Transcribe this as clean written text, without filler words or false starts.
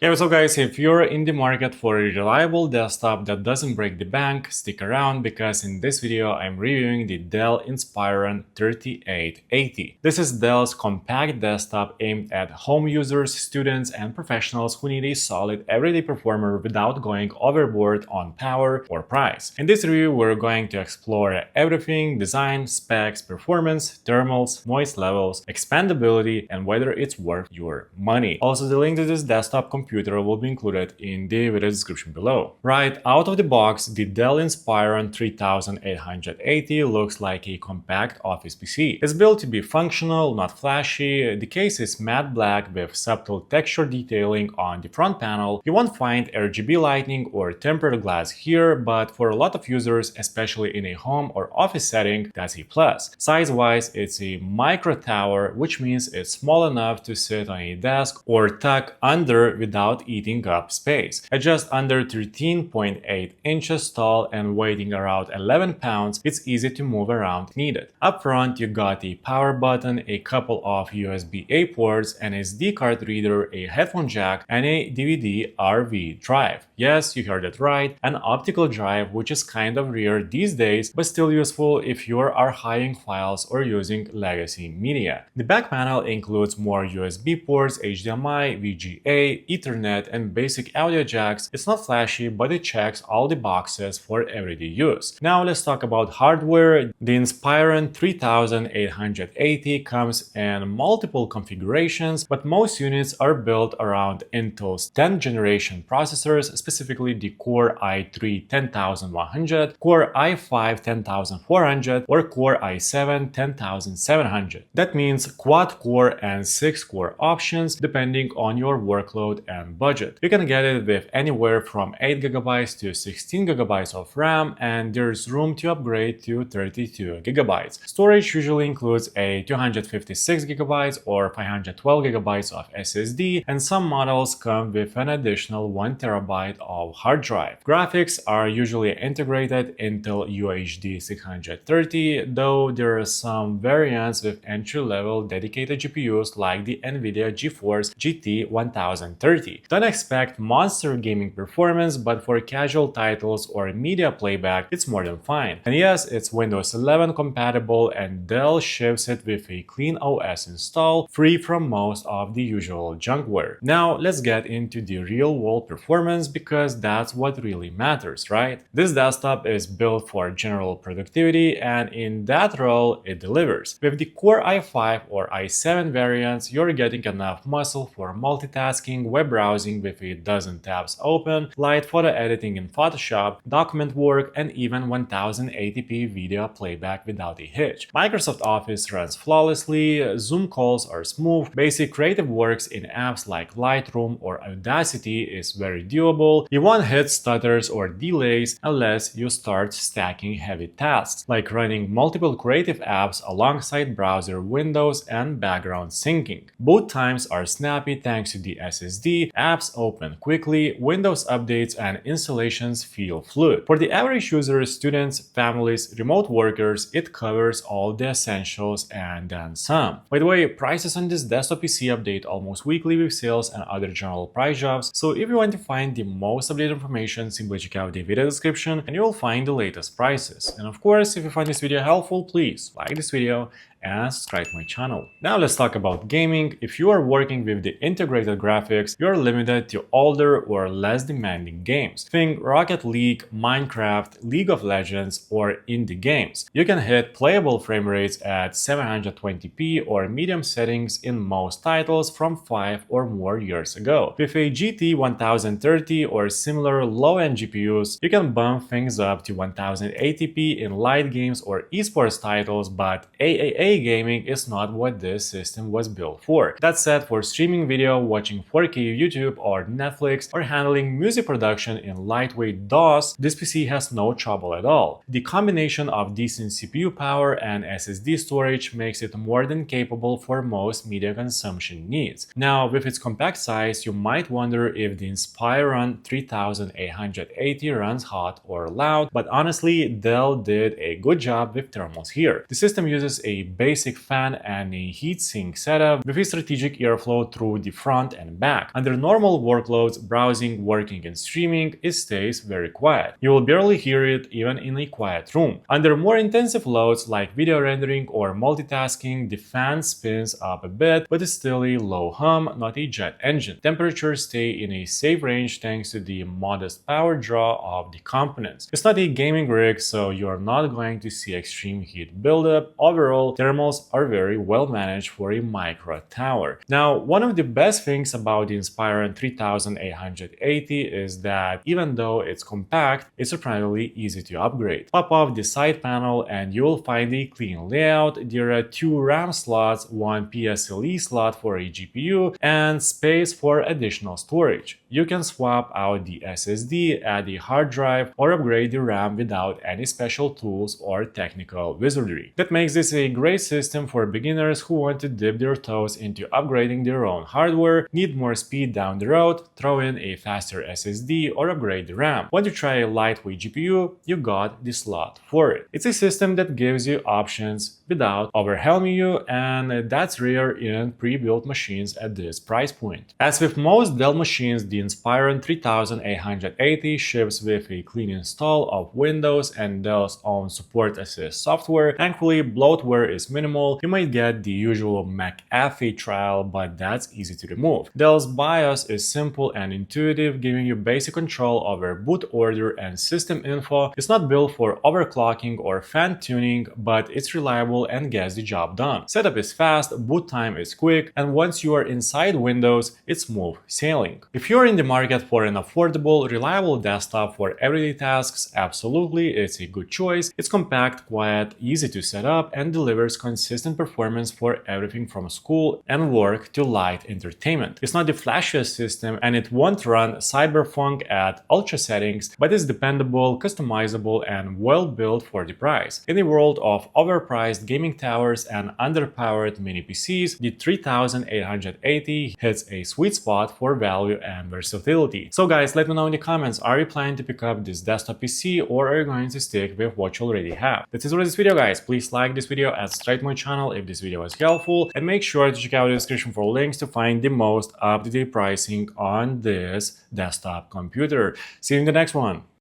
Yeah, what's up guys, if you're in the market for a reliable desktop that doesn't break the bank, stick around because in this video I'm reviewing the Dell Inspiron 3880. This is Dell's compact desktop aimed at home users, students, and professionals who need a solid everyday performer without going overboard on power or price. In this review, we're going to explore everything: design, specs, performance, thermals, noise levels, expandability, and whether it's worth your money. Also, the link to this desktop computer will be included in the video description below. Right out of the box, the Dell Inspiron 3880 looks like a compact office PC. It's built to be functional, not flashy. The case is matte black with subtle texture detailing on the front panel. You won't find RGB lighting or tempered glass here, but for a lot of users, especially in a home or office setting, that's a plus. Size-wise, it's a micro tower, which means it's small enough to sit on a desk or tuck under without eating up space. At just under 13.8 inches tall and weighing around 11 pounds, it's easy to move around if needed. Up front, you got a power button, a couple of USB-A ports, an SD card reader, a headphone jack, and a DVD-RV drive. Yes, you heard it right, an optical drive, which is kind of rare these days, but still useful if you are archiving files or using legacy media. The back panel includes more USB ports, HDMI, VGA, Ethernet, and basic audio jacks. It's not flashy, but it checks all the boxes for everyday use. Now let's talk about hardware. The Inspiron 3880 comes in multiple configurations, but most units are built around Intel's 10th generation processors, specifically the Core i3 10100, Core i5 10400, or Core i7 10700. That means quad-core and 6-core options depending on your workload and budget. You can get it with anywhere from 8GB to 16GB of RAM, and there's room to upgrade to 32GB. Storage usually includes a 256GB or 512GB of SSD, and some models come with an additional 1TB of hard drive. Graphics are usually integrated Intel UHD 630, though there are some variants with entry-level dedicated GPUs like the NVIDIA GeForce GT 1030. Don't expect monster gaming performance, but for casual titles or media playback, it's more than fine. And yes, it's Windows 11 compatible, and Dell ships it with a clean OS install, free from most of the usual junkware. Now, let's get into the real-world performance because that's what really matters, right? This desktop is built for general productivity, and in that role, it delivers. With the Core i5 or i7 variants, you're getting enough muscle for multitasking, web browsing with a dozen tabs open, light photo editing in Photoshop, document work, and even 1080p video playback without a hitch. Microsoft Office runs flawlessly, Zoom calls are smooth, basic creative works in apps like Lightroom or Audacity is very doable. You won't hit stutters or delays unless you start stacking heavy tasks, like running multiple creative apps alongside browser windows and background syncing. Boot times are snappy thanks to the SSD, apps open quickly, Windows updates and installations feel fluid. For the average user, students, families, remote workers, it covers all the essentials and then some. By the way, prices on this desktop PC update almost weekly with sales and other general price drops, so if you want to find the most updated information, simply check out the video description and you will find the latest prices. And of course, if you find this video helpful, please like this video and subscribe to my channel. Now let's talk about gaming. If you are working with the integrated graphics, you're limited to older or less demanding games. Think Rocket League, Minecraft, League of Legends, or indie games. You can hit playable frame rates at 720p or medium settings in most titles from 5 or more years ago. With a GT 1030 or similar low-end GPUs, you can bump things up to 1080p in light games or esports titles, but AAA gaming is not what this system was built for. That said, for streaming video, watching 4K YouTube or Netflix, or handling music production in lightweight DOS, this PC has no trouble at all. The combination of decent CPU power and SSD storage makes it more than capable for most media consumption needs. Now, with its compact size, you might wonder if the Inspiron 3880 runs hot or loud, but honestly, Dell did a good job with thermals here. The system uses a basic fan and a heatsink setup with a strategic airflow through the front and back. Under normal workloads, browsing, working and streaming, it stays very quiet. You will barely hear it even in a quiet room. Under more intensive loads like video rendering or multitasking, the fan spins up a bit, but it's still a low hum, not a jet engine. Temperatures stay in a safe range thanks to the modest power draw of the components. It's not a gaming rig, so you're not going to see extreme heat buildup. Overall, thermals are very well managed for a micro tower. Now, one of the best things about the Inspiron 3880 is that even though it's compact, it's surprisingly easy to upgrade. Pop off the side panel and you'll find a clean layout. There are 2 RAM slots, 1 PSLE slot for a GPU, and space for additional storage. You can swap out the SSD, add a hard drive, or upgrade the RAM without any special tools or technical wizardry. That makes this a great system for beginners who want to dip their toes into upgrading their own hardware, need more speed down the road, throw in a faster SSD, or upgrade the RAM. Want to try a lightweight GPU? You got the slot for it. It's a system that gives you options without overwhelming you, and that's rare in pre-built machines at this price point. As with most Dell machines, the Inspiron 3880 ships with a clean install of Windows and Dell's own support assist software. Thankfully, bloatware is minimal. You might get the usual McAfee trial, but that's easy to remove. Dell's BIOS is simple and intuitive, giving you basic control over boot order and system info. It's not built for overclocking or fan tuning, but it's reliable and gets the job done. Setup is fast, boot time is quick, and once you are inside Windows, it's smooth sailing. If you're in the market for an affordable, reliable desktop for everyday tasks, absolutely, it's a good choice. It's compact, quiet, easy to set up, and delivers consistent performance for everything from school and work to light entertainment. It's not the flashiest system, and it won't run cyberpunk at ultra settings, but it's dependable, customizable, and well built for the price. In a world of overpriced gaming towers and underpowered mini PCs, the 3880 hits a sweet spot for value and versatility. So guys, let me know in the comments, are you planning to pick up this desktop PC or are you going to stick with what you already have? That's it for this video, guys. Please like this video and subscribe to my channel if this video was helpful, and make sure to check out the description for links to find the most up-to-date pricing on this desktop computer. See you in the next one.